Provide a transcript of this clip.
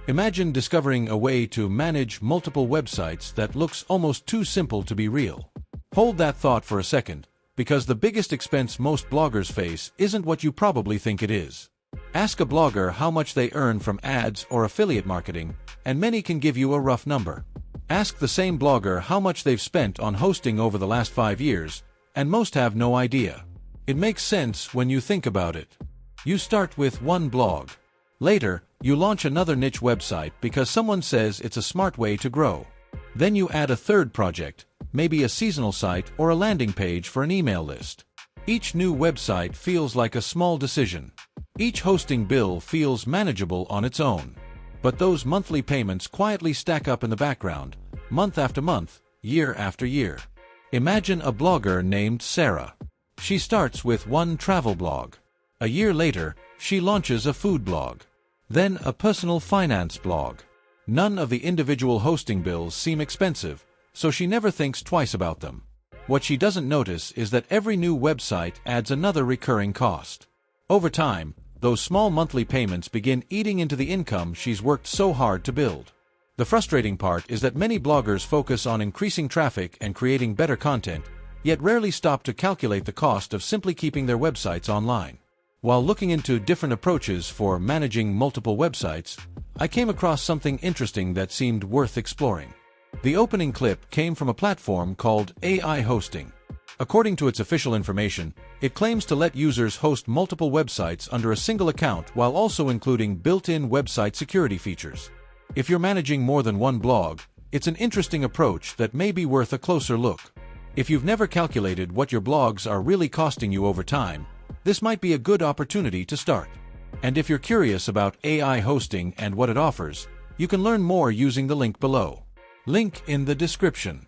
Imagine discovering a way to manage multiple websites that looks almost too simple to be real. Hold that thought for a second, because the biggest expense most bloggers face isn't what you probably think it is. Ask a blogger how much they earn from ads or affiliate marketing, and many can give you a rough number. Ask the same blogger how much they've spent on hosting over the last 5 years, and most have no idea. It makes sense when you think about it. You start with one blog. Later, you launch another niche website because someone says it's a smart way to grow. Then you add a third project, maybe a seasonal site or a landing page for an email list. Each new website feels like a small decision. Each hosting bill feels manageable on its own. But those monthly payments quietly stack up in the background, month after month, year after year. Imagine a blogger named Sarah. She starts with one travel blog. A year later, she launches a food blog. Then a personal finance blog. None of the individual hosting bills seem expensive, so she never thinks twice about them. What she doesn't notice is that every new website adds another recurring cost. Over time, those small monthly payments begin eating into the income she's worked so hard to build. The frustrating part is that many bloggers focus on increasing traffic and creating better content, yet rarely stop to calculate the cost of simply keeping their websites online. While looking into different approaches for managing multiple websites, I came across something interesting that seemed worth exploring. The opening clip came from a platform called AI Hosting. According to its official information, it claims to let users host multiple websites under a single account while also including built-in website security features. If you're managing more than one blog, it's an interesting approach that may be worth a closer look. If you've never calculated what your blogs are really costing you over time, this might be a good opportunity to start. And if you're curious about AI hosting and what it offers, you can learn more using the link below. Link in the description.